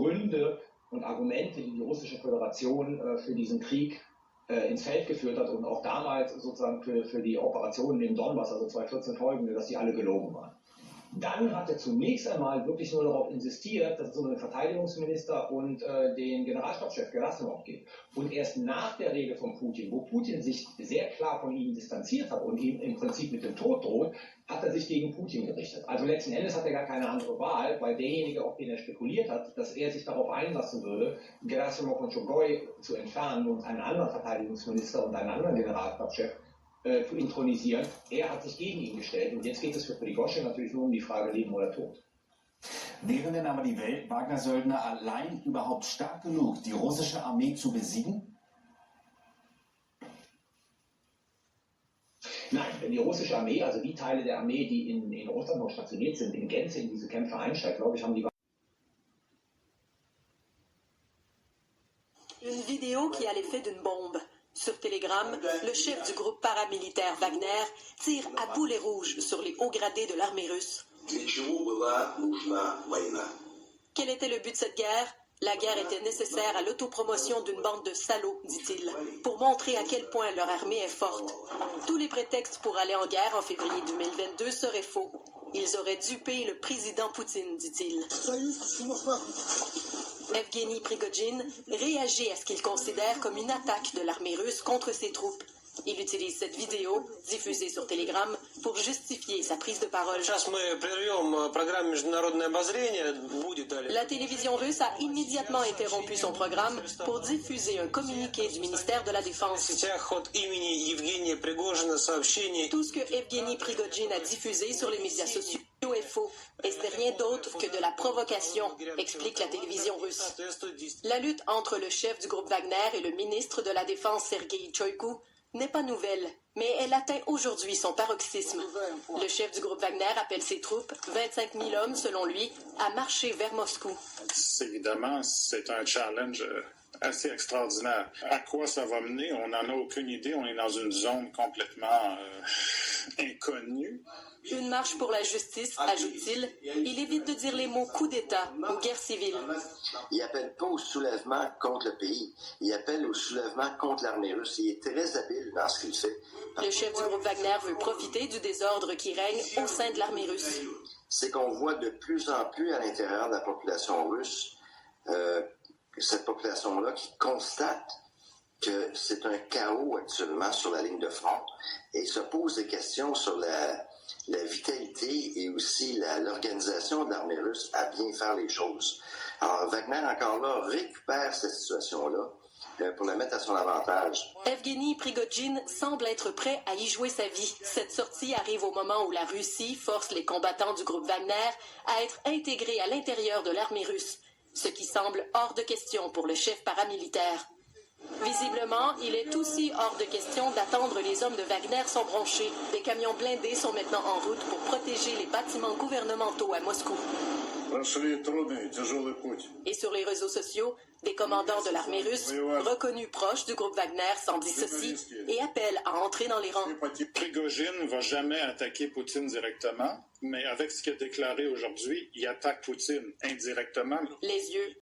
Gründe und Argumente, die die russische Föderation für diesen Krieg ins Feld geführt hat und auch damals sozusagen für die Operationen im Donbass, also 2014 folgende, dass die alle gelogen waren. Dann hat er zunächst einmal wirklich nur darauf insistiert, dass es um den Verteidigungsminister und den Generalstabschef Gerasimov geht. Und erst nach der Rede von Putin, wo Putin sich sehr klar von ihm distanziert hat und ihm im Prinzip mit dem Tod droht, hat er sich gegen Putin gerichtet. Also letzten Endes hat er gar keine andere Wahl, weil derjenige, auf den er spekuliert hat, dass er sich darauf einlassen würde, Gerasimov und Shogoi zu entfernen und einen anderen Verteidigungsminister und einen anderen Generalstabschef zu intronisieren. Er hat sich gegen ihn gestellt und jetzt geht es für Prigozhin natürlich nur um die Frage Leben oder Tod. Wären denn aber die Wagner-Söldner allein überhaupt stark genug, die russische Armee zu besiegen? Nein, wenn die russische Armee, also die Teile der Armee, die in Russland noch stationiert sind, in Gänze in diese Kämpfe einsteigt, glaube ich, haben die... Une vidéo qui a l'effet d'une bombe. Sur Telegram, le chef du groupe paramilitaire Wagner tire à boulet rouge sur les hauts gradés de l'armée russe. Quel était le but de cette guerre? La guerre était nécessaire à l'autopromotion d'une bande de salauds, dit-il, pour montrer à quel point leur armée est forte. Tous les prétextes pour aller en guerre en février 2022 seraient faux. Ils auraient dupé le président Poutine, dit-il. Evgeny Prigozhin réagit à ce qu'il considère comme une attaque de l'armée russe contre ses troupes. Il utilise cette vidéo, diffusée sur Telegram, pour justifier sa prise de parole. La télévision russe a immédiatement interrompu son programme pour diffuser un communiqué du ministère de la Défense. Tout ce que Evgeny Prigozhin a diffusé sur les médias sociaux est faux, et ce n'est rien d'autre que de la provocation, explique la télévision russe. La lutte entre le chef du groupe Wagner et le ministre de la Défense Sergei Shoigu n'est pas nouvelle, mais elle atteint aujourd'hui son paroxysme. Le chef du groupe Wagner appelle ses troupes, 25 000 hommes selon lui, à marcher vers Moscou. Évidemment, c'est un challenge assez extraordinaire. À quoi ça va mener? On n'en a aucune idée. On est dans une zone complètement inconnue. Une marche pour la justice, ajoute-t-il. Il évite de dire les mots coup d'État ou guerre civile. Il appelle pas au soulèvement contre le pays. Il appelle au soulèvement contre l'armée russe. Il est très habile dans ce qu'il fait. Le chef du groupe Wagner veut profiter du désordre qui règne au sein de l'armée russe. C'est qu'on voit de plus en plus à l'intérieur de la population russe cette population-là qui constate que c'est un chaos actuellement sur la ligne de front et se pose des questions sur la vitalité et aussi l'organisation de l'armée russe à bien faire les choses. Alors Wagner, encore là, récupère cette situation-là pour la mettre à son avantage. Evgeny Prigozhin semble être prêt à y jouer sa vie. Cette sortie arrive au moment où la Russie force les combattants du groupe Wagner à être intégrés à l'intérieur de l'armée russe, ce qui semble hors de question pour le chef paramilitaire. Visiblement, il est aussi hors de question d'attendre les hommes de Wagner sont bronchés. Des camions blindés sont maintenant en route pour protéger les bâtiments gouvernementaux à Moscou. Et sur les réseaux sociaux, des commandants de l'armée russe, reconnus proches du groupe Wagner, s'en dissocient et appellent à entrer dans les rangs. Prigozhin ne va jamais attaquer Poutine directement, mais avec ce qu'il a déclaré aujourd'hui, il attaque Poutine indirectement. Les yeux